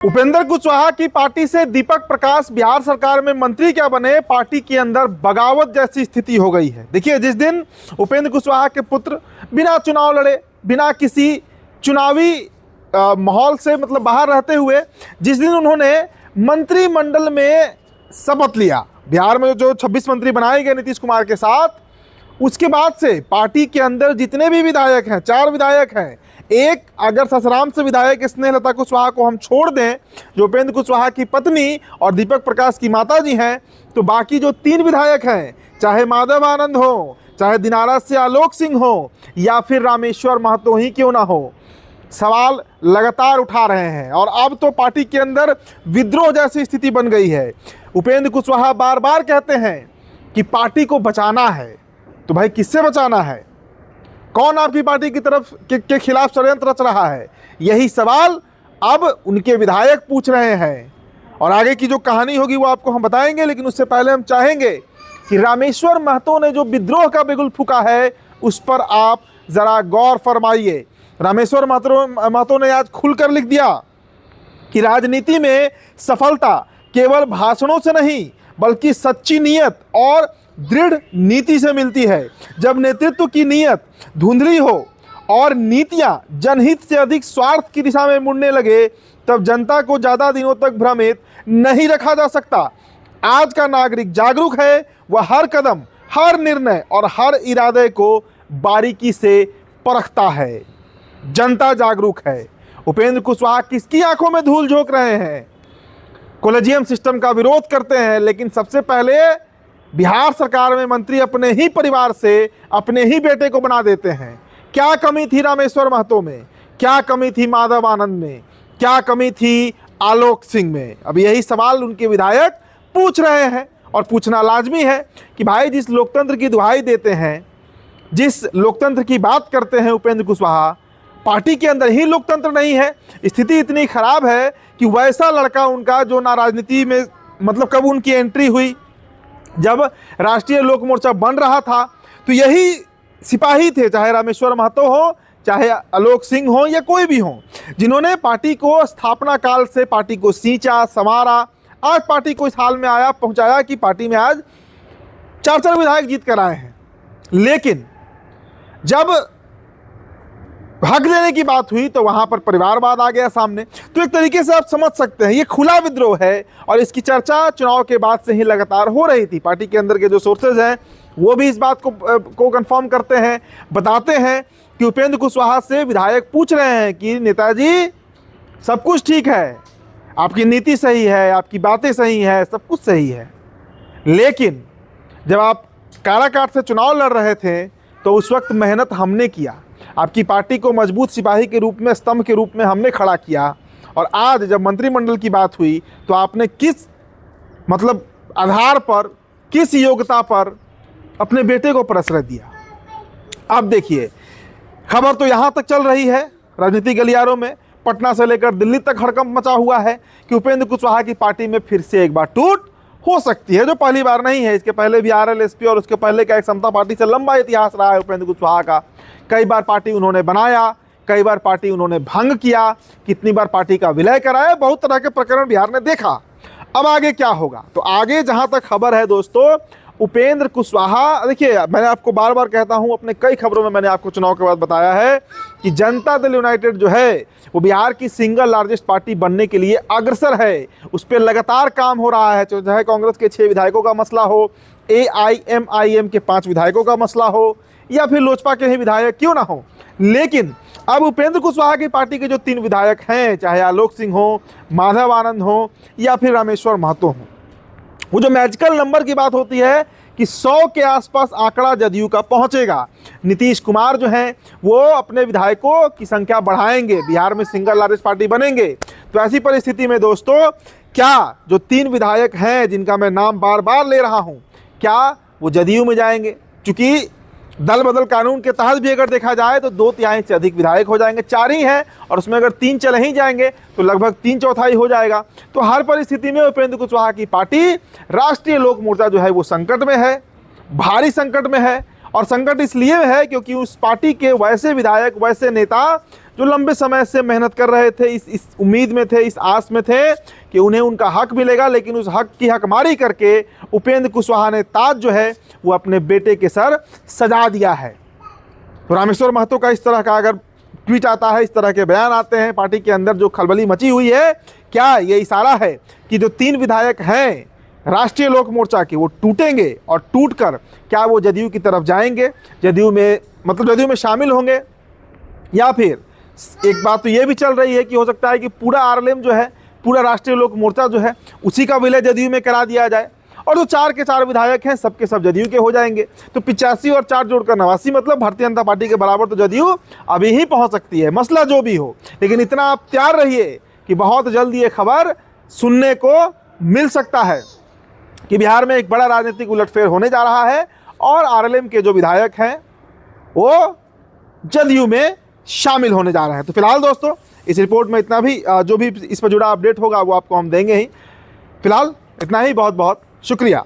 उपेंद्र कुशवाहा की पार्टी से दीपक प्रकाश बिहार सरकार में मंत्री क्या बने, पार्टी के अंदर बगावत जैसी स्थिति हो गई है। देखिए, जिस दिन उपेंद्र कुशवाहा के पुत्र बिना चुनाव लड़े, बिना किसी चुनावी माहौल से मतलब बाहर रहते हुए जिस दिन उन्होंने मंत्रिमंडल में शपथ लिया, बिहार में जो 26 मंत्री बनाए गए नीतीश कुमार के साथ, उसके बाद से पार्टी के अंदर जितने भी विधायक हैं, 4 विधायक हैं, एक अगर ससराम से विधायक स्नेहलता कुशवाहा को हम छोड़ दें, जो उपेंद्र कुशवाहा की पत्नी और दीपक प्रकाश की माताजी हैं, तो बाकी जो 3 विधायक हैं, चाहे माधव आनंद हो, चाहे दिनारा से आलोक सिंह हो, या फिर रामेश्वर महतो ही क्यों ना हो, सवाल लगातार उठा रहे हैं। और अब तो पार्टी के अंदर विद्रोह जैसी स्थिति बन गई है। उपेंद्र कुशवाहा बार बार कहते हैं कि पार्टी को बचाना है, तो भाई किससे बचाना है? कौन आपकी पार्टी की तरफ के खिलाफ षड्यंत्र रच रहा है? यही सवाल अब उनके विधायक पूछ रहे हैं। और आगे की जो कहानी होगी वो आपको हम बताएंगे, लेकिन उससे पहले हम चाहेंगे कि रामेश्वर महतो ने जो विद्रोह का बिगुल फूंका है उस पर आप जरा गौर फरमाइए। रामेश्वर महतो ने आज खुलकर लिख दिया कि राजनीति में सफलता केवल भाषणों से नहीं बल्कि सच्ची नीयत और दृढ़ नीति से मिलती है। जब नेतृत्व की नीयत धुंधली हो और नीतियां जनहित से अधिक स्वार्थ की दिशा में मुड़ने लगे, तब जनता को ज्यादा दिनों तक भ्रमित नहीं रखा जा सकता। आज का नागरिक जागरूक है, वह हर कदम, हर निर्णय और हर इरादे को बारीकी से परखता है। जनता जागरूक है। उपेंद्र कुशवाहा किसकी आंखों में धूल झोंक रहे हैं? कॉलेजियम सिस्टम का विरोध करते हैं, लेकिन सबसे पहले बिहार सरकार में मंत्री अपने ही परिवार से अपने ही बेटे को बना देते हैं। क्या कमी थी रामेश्वर महतो में? क्या कमी थी माधव आनंद में? क्या कमी थी आलोक सिंह में? अब यही सवाल उनके विधायक पूछ रहे हैं, और पूछना लाजमी है कि भाई, जिस लोकतंत्र की दुहाई देते हैं, जिस लोकतंत्र की बात करते हैं उपेंद्र कुशवाहा, पार्टी के अंदर ही लोकतंत्र नहीं है। स्थिति इतनी खराब है कि वैसा लड़का उनका जो ना राजनीति में मतलब कब उनकी एंट्री हुई, जब राष्ट्रीय लोक मोर्चा बन रहा था, तो यही सिपाही थे, चाहे रामेश्वर महतो हो, चाहे आलोक सिंह हो या कोई भी हो, जिन्होंने पार्टी को स्थापना काल से पार्टी को सींचा, संवारा, आज पार्टी को इस हाल में आया पहुंचाया कि पार्टी में आज 4 विधायक जीत कर आए हैं। लेकिन जब हक देने की बात हुई तो वहां पर परिवारवाद आ गया सामने। तो एक तरीके से आप समझ सकते हैं ये खुला विद्रोह है, और इसकी चर्चा चुनाव के बाद से ही लगातार हो रही थी। पार्टी के अंदर के जो सोर्सेज हैं वो भी इस बात को कंफर्म करते हैं, बताते हैं कि उपेंद्र कुशवाहा से विधायक पूछ रहे हैं कि नेताजी सब कुछ ठीक है, आपकी नीति सही है, आपकी बातें सही है, सब कुछ सही है, लेकिन जब आप काराकाट से चुनाव लड़ रहे थे तो उस वक्त मेहनत हमने किया, आपकी पार्टी को मजबूत सिपाही के रूप में, स्तंभ के रूप में हमने खड़ा किया, और आज जब मंत्रिमंडल की बात हुई तो आपने किस मतलब आधार पर, किस योग्यता पर अपने बेटे को प्रश्रय दिया? अब देखिए, खबर तो यहाँ तक चल रही है राजनीतिक गलियारों में, पटना से लेकर दिल्ली तक हड़कंप मचा हुआ है कि उपेंद्र कुशवाहा की पार्टी में फिर से एक बार टूट हो सकती है, जो पहली बार नहीं है। इसके पहले भी RLSP और उसके पहले का एक समता पार्टी से लंबा इतिहास रहा है उपेंद्र कुशवाहा का। कई बार पार्टी उन्होंने बनाया, कई बार पार्टी उन्होंने भंग किया, कितनी बार पार्टी का विलय कराया, बहुत तरह के प्रकरण बिहार ने देखा। अब आगे क्या होगा? तो आगे जहां तक खबर है दोस्तों, उपेंद्र कुशवाहा, देखिए मैंने आपको बार बार कहता हूं, अपने कई खबरों में मैंने आपको चुनाव के बाद बताया है कि जनता दल यूनाइटेड जो है वो बिहार की सिंगल लार्जेस्ट पार्टी बनने के लिए अग्रसर है। उस पर लगातार काम हो रहा है, चाहे कांग्रेस के 6 विधायकों का मसला हो, AIMIM के 5 विधायकों का मसला हो, या फिर लोजपा के ही विधायक क्यों ना हो। लेकिन अब उपेंद्र कुशवाहा की पार्टी के जो 3 विधायक हैं, चाहे आलोक सिंह हो, माधव आनंद हो या फिर रामेश्वर महतो हो, वो जो मैजिकल नंबर की बात होती है कि 100 के आसपास आंकड़ा जदयू का पहुंचेगा। नीतीश कुमार जो हैं वो अपने विधायकों की संख्या बढ़ाएंगे, बिहार में सिंगल लार्जेस्ट पार्टी बनेंगे। तो ऐसी परिस्थिति में दोस्तों, क्या जो 3 विधायक हैं जिनका मैं नाम बार बार ले रहा हूं, क्या वो जदयू में जाएंगे? क्योंकि दल बदल कानून के तहत भी अगर देखा जाए तो 2/3 से अधिक विधायक हो जाएंगे, 4 ही हैं, और उसमें अगर 3 चले ही जाएंगे तो लगभग 3/4 हो जाएगा। तो हर परिस्थिति में उपेंद्र कुशवाहा की पार्टी राष्ट्रीय लोक मोर्चा जो है वो संकट में है, भारी संकट में है। और संकट इसलिए है क्योंकि उस पार्टी के वैसे विधायक, वैसे नेता जो लंबे समय से मेहनत कर रहे थे, इस उम्मीद में थे, इस आस में थे कि उन्हें उनका हक मिलेगा, लेकिन उस हक की हकमारी करके उपेंद्र कुशवाहा ने ताज जो है वो अपने बेटे के सर सजा दिया है। तो रामेश्वर महतो का इस तरह का अगर ट्वीट आता है, इस तरह के बयान आते हैं, पार्टी के अंदर जो खलबली मची हुई है, क्या ये इशारा है कि जो 3 विधायक हैं राष्ट्रीय लोक मोर्चा के वो टूटेंगे और टूटकर क्या वो जदयू की तरफ जाएंगे, जदयू में शामिल होंगे, या फिर एक बात तो ये भी चल रही है कि हो सकता है कि पूरा आरएलएम जो है, पूरा राष्ट्रीय लोक मोर्चा जो है, उसी का विलय जदयू में करा दिया जाए और जो 4 के 4 विधायक हैं सबके सब जदयू के हो जाएंगे। तो 85 और 4 जोड़कर 89, मतलब भारतीय जनता पार्टी के बराबर तो जदयू अभी ही पहुंच सकती है, मसला जो भी हो। लेकिन इतना आप तैयार रहिए कि बहुत जल्द ये खबर सुनने को मिल सकता है कि बिहार में एक बड़ा राजनीतिक उलटफेर होने जा रहा है और आरएलएम के जो विधायक हैं वो जदयू में शामिल होने जा रहे हैं। तो फिलहाल दोस्तों इस रिपोर्ट में इतना भी, जो भी इस पर जुड़ा अपडेट होगा वो आपको हम देंगे ही। फिलहाल इतना ही, बहुत बहुत शुक्रिया।